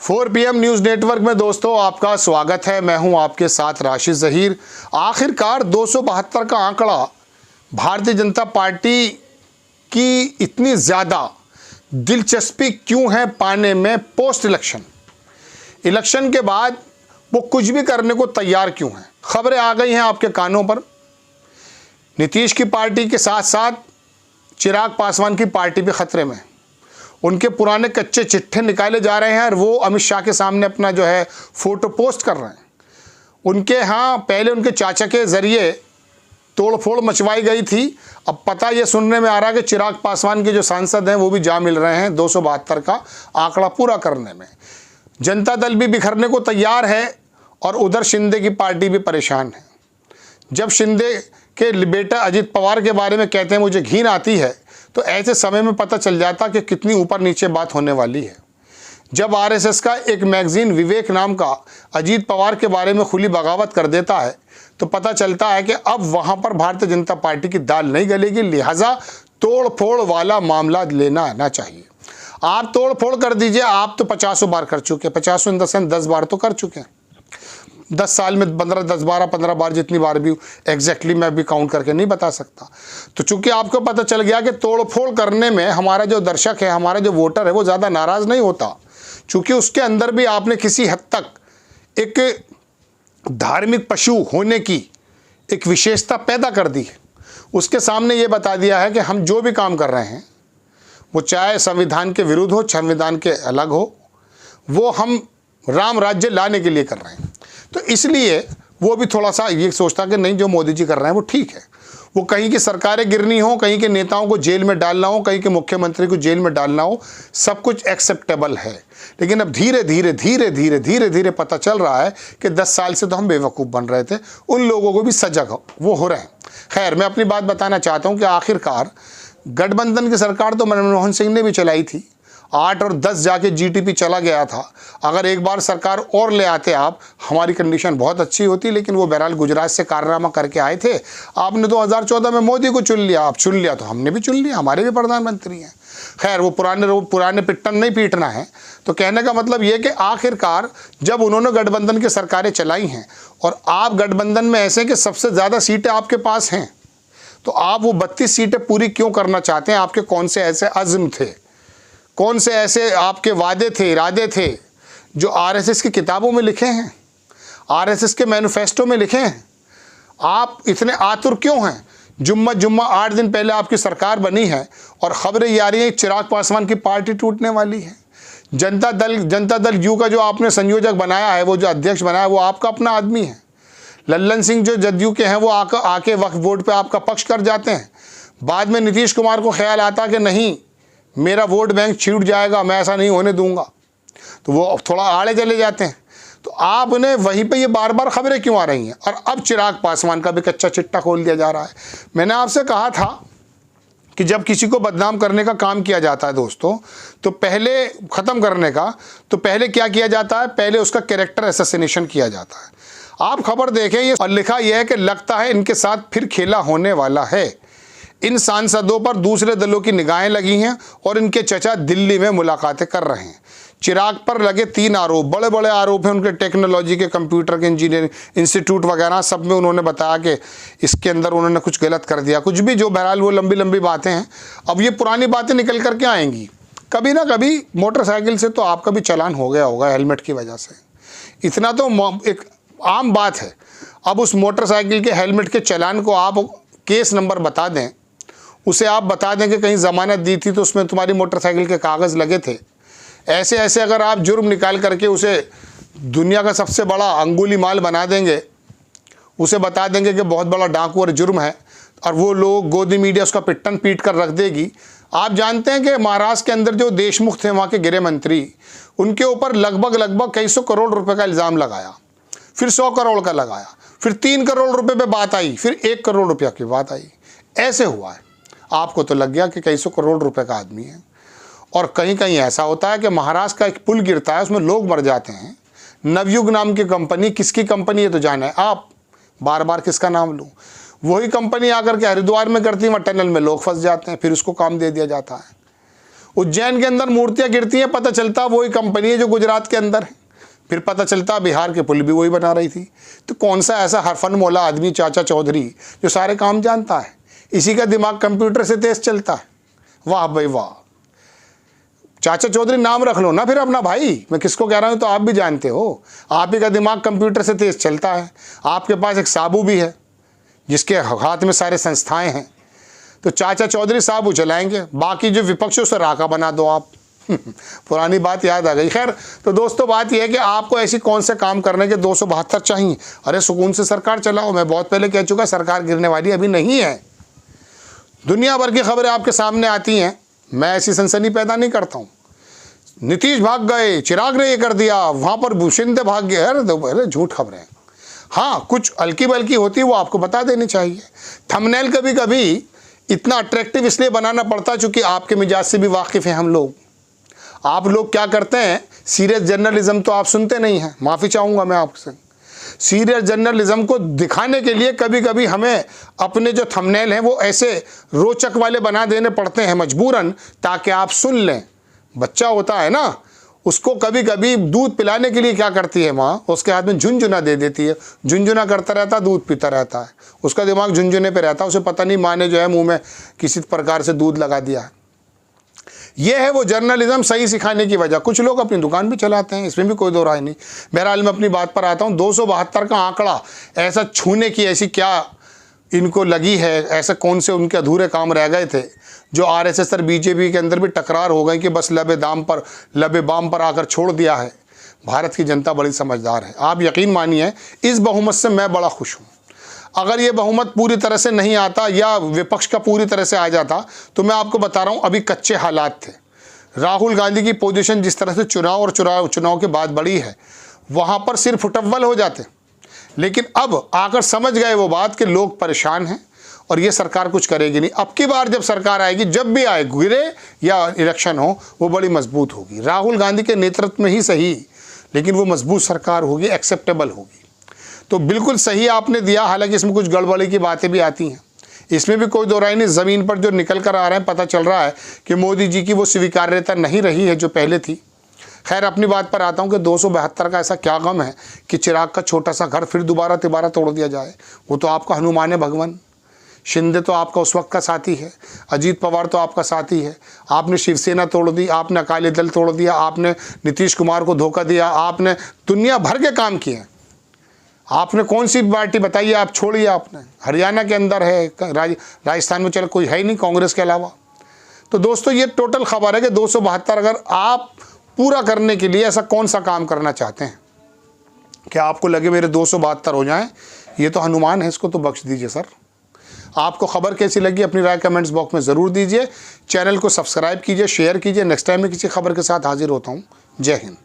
4 PM news network में दोस्तों आपका स्वागत है। मैं हूं आपके साथ राशिद ज़हीर। आखिरकार 272 का आंकड़ा भारतीय जनता पार्टी की इतनी ज़्यादा दिलचस्पी क्यों है पाने में? पोस्ट इलेक्शन के बाद वो कुछ भी करने को तैयार क्यों हैं? खबरें आ गई हैं आपके कानों पर। नीतीश की पार्टी के साथ साथ चिराग पासवान की पार्टी भी खतरे में। उनके पुराने कच्चे चिट्ठे निकाले जा रहे हैं और वो अमित शाह के सामने अपना जो है फोटो पोस्ट कर रहे हैं। उनके यहाँ पहले उनके चाचा के ज़रिए तोड़फोड़ मचवाई गई थी। अब पता ये सुनने में आ रहा है कि चिराग पासवान के जो सांसद हैं वो भी जा मिल रहे हैं 272 का आंकड़ा पूरा करने में। जनता दल भी बिखरने को तैयार है और उधर शिंदे की पार्टी भी परेशान है। जब शिंदे के बेटा अजित पवार के बारे में कहते हैं मुझे घिन आती है, तो ऐसे समय में पता चल जाता कि कितनी ऊपर नीचे बात होने वाली है। जब आरएसएस का एक मैगजीन विवेक नाम का अजीत पवार के बारे में खुली बगावत कर देता है, तो पता चलता है कि अब वहाँ पर भारतीय जनता पार्टी की दाल नहीं गलेगी। लिहाजा तोड़ फोड़ वाला मामला लेना आना चाहिए। आप तोड़ फोड़ कर दीजिए। आप तो 50 बार कर चुके, 50 इन द सेंस 10 बार तो कर चुके हैं 10 साल में। 15 बार जितनी बार भी एग्जैक्टली मैं भी काउंट करके नहीं बता सकता। तो चूंकि आपको पता चल गया कि तोड़फोड़ करने में हमारा जो दर्शक है, हमारा जो वोटर है, वो ज़्यादा नाराज़ नहीं होता, चूंकि उसके अंदर भी आपने किसी हद तक एक धार्मिक पशु होने की एक विशेषता पैदा कर दी है। उसके सामने ये बता दिया है कि हम जो भी काम कर रहे हैं वो चाहे संविधान के विरुद्ध हो, संविधान के अलग हो, वो हम राम राज्य लाने के लिए कर रहे हैं। तो इसलिए वो भी थोड़ा सा ये सोचता कि नहीं, जो मोदी जी कर रहे हैं वो ठीक है। वो कहीं की सरकारें गिरनी हो, कहीं के नेताओं को जेल में डालना हो, कहीं के मुख्यमंत्री को जेल में डालना हो, सब कुछ एक्सेप्टेबल है। लेकिन अब धीरे धीरे पता चल रहा है कि 10 साल से तो हम बेवकूफ़ बन रहे थे। उन लोगों को भी सजग वो हो रहे हैं। खैर, मैं अपनी बात बताना चाहता हूँ कि आखिरकार गठबंधन की सरकार तो मनमोहन सिंह ने भी चलाई थी। 8 और 10 जाके जीटीपी चला गया था। अगर एक बार सरकार और ले आते आप, हमारी कंडीशन बहुत अच्छी होती। लेकिन वो बहरहाल गुजरात से कारनामा करके आए थे। आपने 2014 में मोदी को चुन लिया। आप चुन लिया तो हमने भी चुन लिया, हमारे भी प्रधानमंत्री हैं। खैर, वो पुराने पिट्टन नहीं पीटना है। तो कहने का मतलब ये कि आखिरकार जब उन्होंने गठबंधन की सरकारें चलाई हैं और आप गठबंधन में ऐसे कि सबसे ज़्यादा सीटें आपके पास हैं, तो आप वो 32 सीटें पूरी क्यों करना चाहते हैं? आपके कौन से ऐसे अज़्म थे, कौन से ऐसे आपके वादे थे, इरादे थे जो आरएसएस की किताबों में लिखे हैं, आरएसएस के मैनिफेस्टो में लिखे हैं? आप इतने आतुर क्यों हैं? जुम्मा 8 दिन पहले आपकी सरकार बनी है और खबरें ये आ रही हैं चिराग पासवान की पार्टी टूटने वाली है। जनता दल यू का जो आपने संयोजक बनाया है, वो जो अध्यक्ष बनाया है, वो आपका अपना आदमी है। लल्लन सिंह जो जदयू के हैं वो आके वक्फ बोर्ड पे आपका पक्ष कर जाते हैं। बाद में नीतीश कुमार को ख्याल आता कि नहीं, मेरा वोट बैंक छूट जाएगा, मैं ऐसा नहीं होने दूंगा, तो वो थोड़ा आड़े चले जाते हैं। तो आपने वहीं पे ये बार बार खबरें क्यों आ रही हैं? और अब चिराग पासवान का भी कच्चा चिट्टा खोल दिया जा रहा है। मैंने आपसे कहा था कि जब किसी को बदनाम करने का काम किया जाता है दोस्तों, तो पहले ख़त्म करने का, तो पहले क्या किया जाता है? पहले उसका कैरेक्टर असैसिनेशन किया जाता है। आप खबर देखें, ये और लिखा यह है कि लगता है इनके साथ फिर खेला होने वाला है। इन सांसदों पर दूसरे दलों की निगाहें लगी हैं और इनके चचा दिल्ली में मुलाकातें कर रहे हैं। चिराग पर लगे 3 आरोप, बड़े बड़े आरोप हैं उनके। टेक्नोलॉजी के, कंप्यूटर के, इंजीनियरिंग इंस्टीट्यूट वगैरह सब में उन्होंने बताया कि इसके अंदर उन्होंने कुछ गलत कर दिया, कुछ भी, जो बहरहाल वो लंबी बातें हैं। अब ये पुरानी बातें निकल कर के आएंगी। कभी ना कभी मोटरसाइकिल से तो आपका भी चालान हो गया होगा हेलमेट की वजह से। इतना तो एक आम बात है। अब उस मोटरसाइकिल के हेलमेट के चालान को आप केस नंबर बता दें, उसे आप बता दें कि कहीं ज़मानत दी थी तो उसमें तुम्हारी मोटरसाइकिल के कागज़ लगे थे। ऐसे अगर आप जुर्म निकाल करके उसे दुनिया का सबसे बड़ा अंगुली माल बना देंगे, उसे बता देंगे कि बहुत बड़ा डाकू और जुर्म है, और वो लोग गोदी मीडिया उसका पिट्टन पीट कर रख देगी। आप जानते हैं कि महाराष्ट्र के अंदर जो देशमुख थे, वहाँ के गृह मंत्री, उनके ऊपर लगभग कई सौ करोड़ रुपये का इल्ज़ाम लगाया, फिर 100 करोड़ का लगाया, फिर 3 करोड़ रुपये पे बात आई, फिर 1 करोड़ रुपया की बात आई। ऐसे हुआ है। आपको तो लग गया कि कई सौ करोड़ रुपए का आदमी है। और कहीं कहीं ऐसा होता है कि महाराष्ट्र का एक पुल गिरता है, उसमें लोग मर जाते हैं। नवयुग नाम की कंपनी, किसकी कंपनी है तो जाना है आप, बार बार किसका नाम लूँ? वही कंपनी आकर के हरिद्वार में करती है, वहाँ टनल में लोग फंस जाते हैं, फिर उसको काम दे दिया जाता है। उज्जैन के अंदर मूर्तियां गिरती हैं, पता चलता वही कंपनी है जो गुजरात के अंदर है। फिर पता चलता बिहार के पुल भी वही बना रही थी। तो कौन सा ऐसा हरफन मौला आदमी चाचा चौधरी जो सारे काम जानता है, इसी का दिमाग कंप्यूटर से तेज चलता है। वाह भाई वाह, चाचा चौधरी नाम रख लो ना फिर अपना भाई, मैं किसको कह रहा हूँ तो आप भी जानते हो, आप ही का दिमाग कंप्यूटर से तेज चलता है। आपके पास एक साबू भी है जिसके हाथ में सारे संस्थाएं हैं, तो चाचा चौधरी साबू चलाएंगे, बाकी जो विपक्षों से राका बना दो आप। पुरानी बात याद आ गई। खैर, तो दोस्तों बात यह है कि आपको ऐसी कौन से काम करने के 272 चाहिए। अरे सुकून से सरकार चलाओ, मैं बहुत पहले कह चुका सरकार गिरने वाली अभी नहीं है। दुनिया भर की खबरें आपके सामने आती हैं, मैं ऐसी सनसनी पैदा नहीं करता हूँ। नीतीश भाग गए, चिराग ने ये कर दिया, वहाँ पर शिंदे भाग गए, अरे झूठ खबरें। हाँ, कुछ हल्की बल्की होती है वो आपको बता देनी चाहिए। थंबनेल कभी कभी इतना अट्रैक्टिव इसलिए बनाना पड़ता है चूँकि आपके मिजाज से भी वाकिफ़ हैं हम लोग। आप लोग क्या करते हैं, सीरियस जर्नलिज्म तो आप सुनते नहीं हैं, माफ़ी चाहूँगा मैं आपसे। सीरियस जर्नलिज्म को दिखाने के लिए कभी कभी हमें अपने जो थंबनेल हैं वो ऐसे रोचक वाले बना देने पड़ते हैं मजबूरन, ताकि आप सुन लें। बच्चा होता है ना, उसको कभी कभी दूध पिलाने के लिए क्या करती है माँ, उसके हाथ में झुनझुना दे देती है, झुनझुना करता रहता है, दूध पीता रहता है, उसका दिमाग झुनझुने पे रहता है, उसे पता नहीं माँ ने जो है मुँह में किसी प्रकार से दूध लगा दिया है। ये है वो जर्नलिज्म सही सिखाने की वजह। कुछ लोग अपनी दुकान भी चलाते हैं, इसमें भी कोई दो राय नहीं। बहरहाल मैं अपनी बात पर आता हूँ। 272 का आंकड़ा ऐसा छूने की ऐसी क्या इनको लगी है, ऐसे कौन से उनके अधूरे काम रह गए थे जो आरएसएस और बीजेपी के अंदर भी टकरार हो गई कि बस लबे बाम पर आकर छोड़ दिया है। भारत की जनता बड़ी समझदार है, आप यकीन मानिए। इस बहुमत से मैं बड़ा खुश हूँ। अगर ये बहुमत पूरी तरह से नहीं आता या विपक्ष का पूरी तरह से आ जाता तो मैं आपको बता रहा हूँ अभी कच्चे हालात थे। राहुल गांधी की पोजीशन जिस तरह से चुनाव के बाद बढ़ी है, वहाँ पर सिर फुटव्वल हो जाते। लेकिन अब आकर समझ गए वो बात कि लोग परेशान हैं और ये सरकार कुछ करेगी नहीं। अब की बार जब सरकार आएगी, जब भी आए, गिरे या इलेक्शन हो, वो बड़ी मजबूत होगी। राहुल गांधी के नेतृत्व में ही सही, लेकिन वो मजबूत सरकार होगी, एक्सेप्टेबल होगी। तो बिल्कुल सही आपने दिया। हालांकि इसमें कुछ गड़बड़ी की बातें भी आती हैं, इसमें भी कोई दो राय नहीं। ज़मीन पर जो निकल कर आ रहे हैं, पता चल रहा है कि मोदी जी की वो स्वीकार्यता नहीं रही है जो पहले थी। खैर, अपनी बात पर आता हूँ कि 272 का ऐसा क्या गम है कि चिराग का छोटा सा घर फिर दोबारा तिबारा तोड़ दिया जाए। वो तो आपका हनुमान है भगवान। शिंदे तो आपका उस वक्त का साथी है, अजीत पवार तो आपका साथी है। आपने शिवसेना तोड़ दी, आपने अकाली दल तोड़ दिया, आपने नीतीश कुमार को धोखा दिया, आपने दुनिया भर के काम किए। आपने कौन सी पार्टी बताइए आप छोड़िए। आपने हरियाणा के अंदर है, राजस्थान में चलो कोई है ही नहीं कांग्रेस के अलावा। तो दोस्तों ये टोटल खबर है कि 272 अगर आप पूरा करने के लिए ऐसा कौन सा काम करना चाहते हैं कि आपको लगे मेरे 272 हो जाएं, ये तो हनुमान है, इसको तो बख्श दीजिए सर। आपको खबर कैसी लगी अपनी राय कमेंट्स बॉक्स में ज़रूर दीजिए। चैनल को सब्सक्राइब कीजिए, शेयर कीजिए। नेक्स्ट टाइम में किसी खबर के साथ हाजिर होता हूँ। जय हिंद।